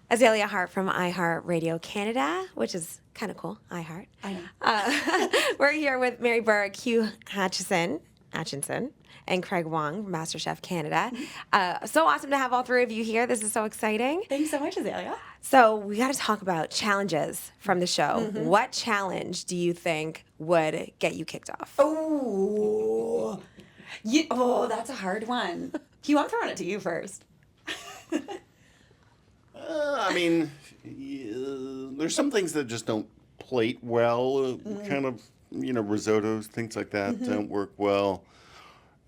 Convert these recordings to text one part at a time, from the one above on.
Azalea Hart from iHeartradio Canada, which is kind of cool. iHeart. I know. We're here with Mary Berg, Hugh Acheson, and Craig Wong from MasterChef Canada. So awesome to have all three of you here. This is so exciting. Thanks so much, Azalea. So we got to talk about challenges from the show. What challenge do you think would get you kicked off? Oh, that's a hard one. Hugh, I'm throwing it to you first. I mean, there's some things that just don't plate well. Kind of, risottos, things like that don't work well.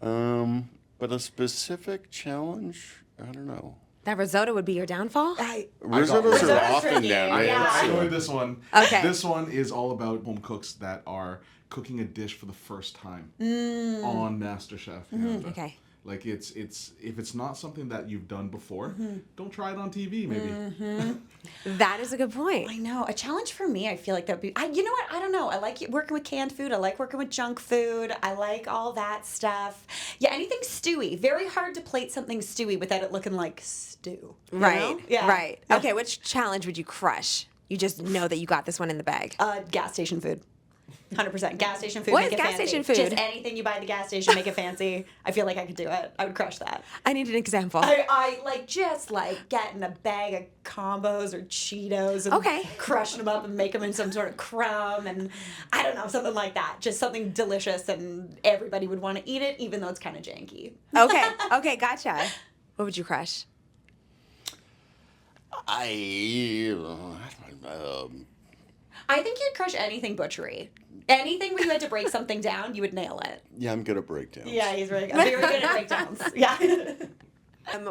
But a specific challenge, I don't know. That risotto would be your downfall? Risottos are often tricky. down. Yeah. I know this one. Okay. This one is all about home cooks that are cooking a dish for the first time on MasterChef Canada. Okay. Like it's if it's not something that you've done before, don't try it on TV maybe. That is a good point. I know. A challenge for me, I feel like that would be... you know what? I don't know. I like working with canned food. I like working with junk food. I like all that stuff. Yeah, anything stewy. Very hard to plate something stewy without it looking like stew. you Right. know? Yeah. Right. Okay, which challenge would you crush? You just know that you got this one in the bag. Gas station food. 100%. Gas station food. What make is it gas fancy. station food? Just anything you buy at the gas station, make it fancy. I feel like I could do it. I would crush that. I need an example. I just getting a bag of combos or Cheetos and crushing them up and make them in some sort of crumb and I don't know, something like that. Just something delicious and everybody would want to eat it even though it's kind of janky. Okay, gotcha. What would you crush? I think you'd crush anything butchery. Anything where you had to break something down, you would nail it. Yeah, I'm good at breakdowns. Yeah, he's very good at breakdowns. Yeah.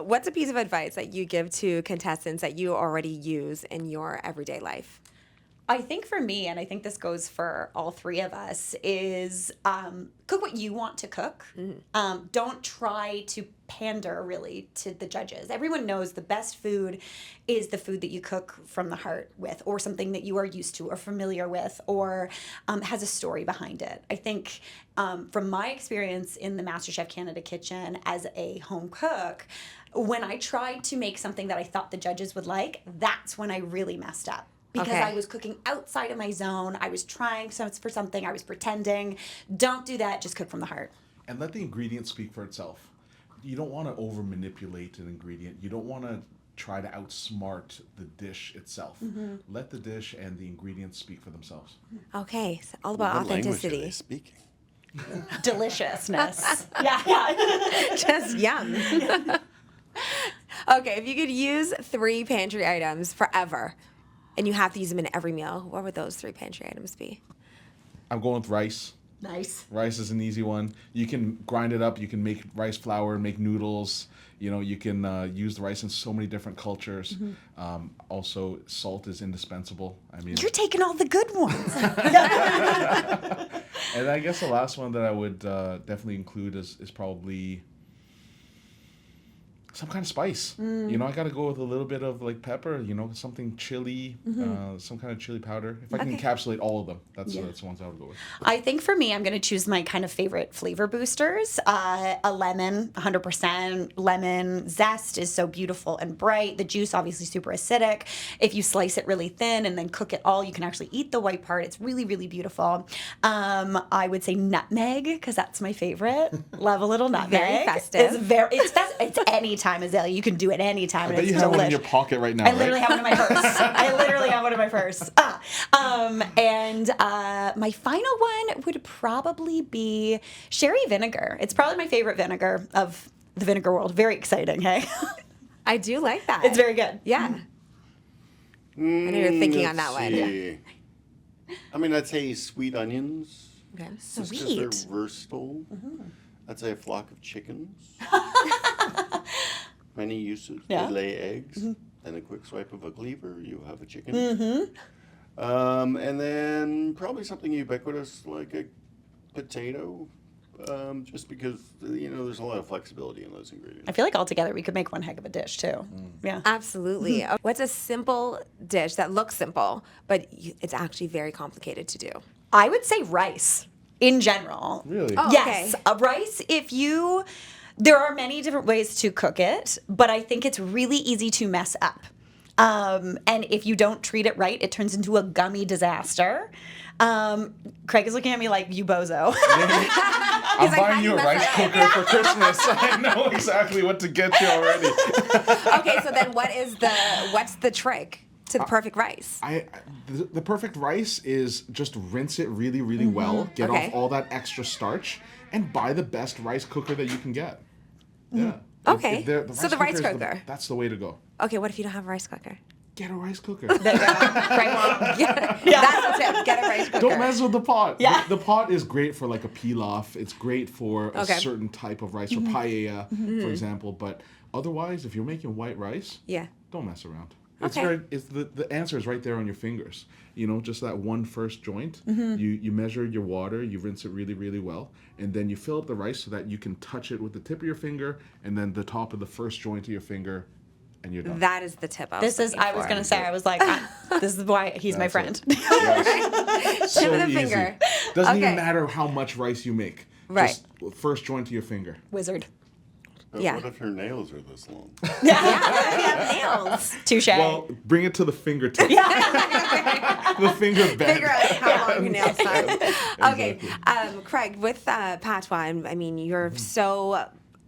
What's a piece of advice that you give to contestants that you already use in your everyday life? I think for me, and I think this goes for all three of us, is cook what you want to cook. Don't try to pander, really, to the judges. Everyone knows the best food is the food that you cook from the heart with, or something that you are used to or familiar with, or has a story behind it. I think from my experience in the MasterChef Canada kitchen as a home cook, when I tried to make something that I thought the judges would like, that's when I really messed up. Because I was cooking outside of my zone. I was trying for something. I was pretending. Don't do that. Just cook from the heart. And let the ingredient speak for itself. You don't want to over manipulate an ingredient. You don't want to try to outsmart the dish itself. Let the dish and the ingredients speak for themselves. Okay, so all about What language are authenticity. they speaking? Deliciousness. Yeah. Just yum. Okay, if you could use 3 pantry items forever, and you have to use them in every meal, what would those 3 pantry items be? I'm going with rice. Nice. Rice is an easy one. You can grind it up. You can make rice flour, make noodles. You can use the rice in so many different cultures. Also, salt is indispensable. I mean, You're taking all the good ones. and I guess the last one that I would definitely include is probably some kind of spice. I got to go with a little bit of pepper, something chili, some kind of chili powder. If I can encapsulate all of them, that's the ones I would go with. I think for me, I'm going to choose my kind of favorite flavor boosters. A lemon, 100% lemon. Zest is so beautiful and bright. The juice, obviously super acidic. If you slice it really thin and then cook it all, you can actually eat the white part. It's really, really beautiful. I would say nutmeg, because that's my favorite. Love a little nutmeg. Very festive. It's anytime, Azalea. You can do I anytime. bet And you it's have one in delish. your pocket right now, I literally have one in my purse. And my final one would probably be sherry vinegar. It's probably my favorite vinegar of the vinegar world. Very exciting, hey? I do like that. It's very good. Yeah. I know you're thinking on that one. one. I mean, I'd say sweet onions. Okay. Just 'cause Sweet. they're versatile. I'd say a flock of chickens. Many uses. Yeah. They lay eggs. Then a quick swipe of a cleaver, you have a chicken. And then probably something ubiquitous like a potato. Just because, there's a lot of flexibility in those ingredients. I feel like altogether we could make one heck of a dish, too. Yeah. Absolutely. What's a simple dish that looks simple, but it's actually very complicated to do? I would say rice in general. Really? Oh, Yes. okay. Rice, there are many different ways to cook it, but I think it's really easy to mess up. And if you don't treat it right, it turns into a gummy disaster. Craig is looking at me like, you bozo. I'm like, buying "How you you a mess rice it up?" cooker for Christmas. I know exactly what to get you already. Okay, so then what's the trick to the perfect rice? The perfect rice is just rinse it really, really well, get Okay. off all that extra starch, and buy the best rice cooker that you can get. Yeah. Okay. So the rice cooker is cooker. That's the way to go. Okay, what if you don't have a rice cooker? Get a rice cooker. There you go. Craig Wong. That's the tip. Get a rice cooker. Don't mess with the pot. Yeah. The pot is great for like a pilaf. It's great for a Okay. certain type of rice, or paella, for example. But otherwise, if you're making white rice, Yeah. don't mess around. Okay. The answer is right there on your fingers. Just that one first joint. You measure your water, you rinse it really, really well, and then you fill up the rice so that you can touch it with the tip of your finger and then the top of the first joint of your finger, and you're done. That is the tip I was This is, looking I was for. going to say, I was like, this is why he's my That's friend. Yes. Tip So of the easy. finger. Doesn't Okay. even matter how much rice you make. Right. Just first joint to your finger. Wizard. But Yeah. what if your nails are this long? Nails. Touche. Well, bring it to the fingertip. The finger bend. Figure out how long your nails are. Okay, Exactly. Craig, with Patois, I mean, you're so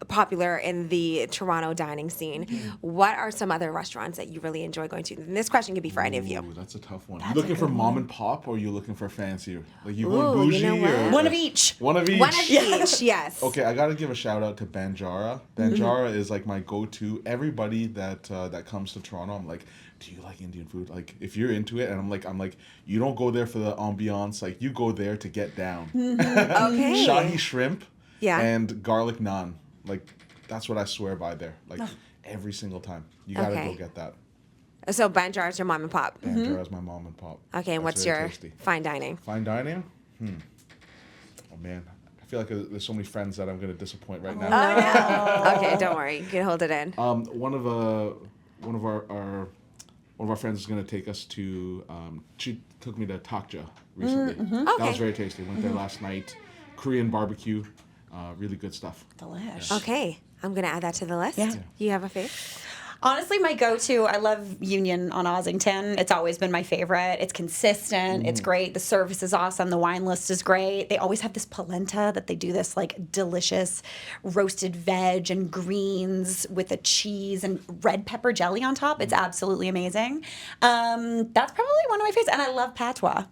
popular in the Toronto dining scene. What are some other restaurants that you really enjoy going to? And this question could be for any of you. Ooh, that's a tough one. You looking for mom and pop, or you looking for fancier? Like you going Ooh, you bougie, know what? or One of each. One of each. One of each, yes. Okay, I gotta give a shout out to Banjara. Banjara is like my go-to. Everybody that comes to Toronto, I'm like, do you like Indian food? Like, if you're into it, and I'm like, you don't go there for the ambiance. Like, you go there to get down. Okay. Shahi shrimp, Yeah. and garlic naan. Like, that's what I swear by there. Like, every single time, you gotta Okay. go get that. So Banjar is your mom and pop. Banjara is my mom and pop. Okay, and That's what's very your tasty. fine dining? Fine dining? Oh man, I feel like there's so many friends that I'm gonna disappoint right now. Okay, don't worry. You can hold it in. One of our friends is gonna take us to. She took me to Takja recently. That Okay. was very tasty. Went there last night. Korean barbecue, really good stuff. Delish. Okay, I'm going to add that to the list. Yeah. You have a fave? Honestly, my go-to, I love Union on Ossington. It's always been my favorite. It's consistent. It's great. The service is awesome. The wine list is great. They always have this polenta that they do this like delicious roasted veg and greens with a cheese and red pepper jelly on top. It's absolutely amazing. That's probably one of my favorites. And I love patois.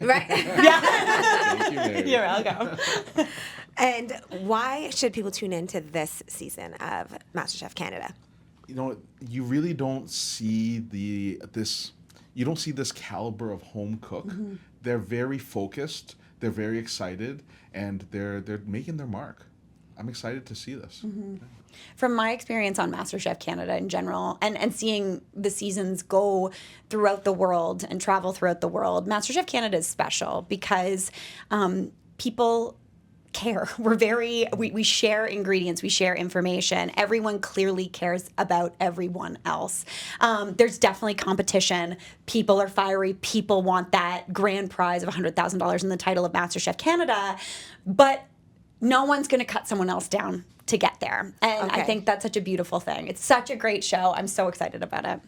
Right. Thank you, Mary. You're welcome. And why should people tune into this season of MasterChef Canada? You really don't see you don't see this caliber of home cook. They're very focused, they're very excited, and they're making their mark. I'm excited to see this. From my experience on MasterChef Canada in general, and seeing the seasons go throughout the world and travel throughout the world, MasterChef Canada is special because people care. We share ingredients, we share information. Everyone clearly cares about everyone else. There's definitely competition. People are fiery. People want that grand prize of $100,000 in the title of MasterChef Canada, but no one's going to cut someone else down to get there. And I Okay. think that's such a beautiful thing. It's such a great show. I'm so excited about it.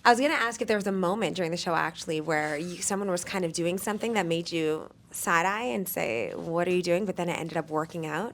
I was going to ask if there was a moment during the show actually where someone was kind of doing something that made you side eye and say, "What are you doing?" But then it ended up working out.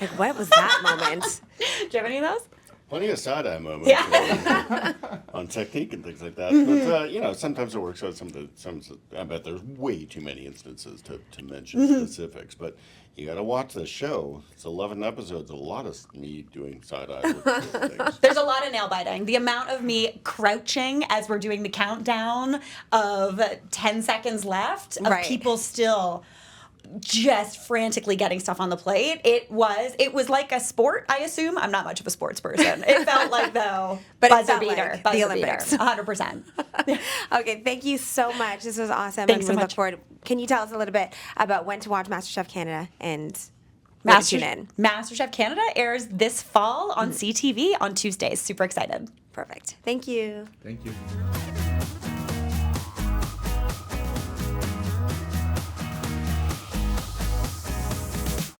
Like, what was that moment? Do you have any of those? Plenty of side-eye moments Yeah. on technique and things like that. But, sometimes it works out. Sometimes I bet there's way too many instances to mention specifics. But you got to watch the show. It's 11 episodes. A lot of me doing side-eye with things. There's a lot of nail biting. The amount of me crouching as we're doing the countdown of 10 seconds left of Right. people still just frantically getting stuff on the plate. It was like a sport, I assume. I'm not much of a sports person. It felt like though But it buzzer felt beater. like Buzzer the beater. Olympics. 100%. Okay, thank you so much. This was awesome. Thanks and so we much. look forward. Can you tell us a little bit about when to watch MasterChef Canada and where to tune in? MasterChef Canada airs this fall on CTV on Tuesdays. Super excited. Perfect. Thank you. Thank you.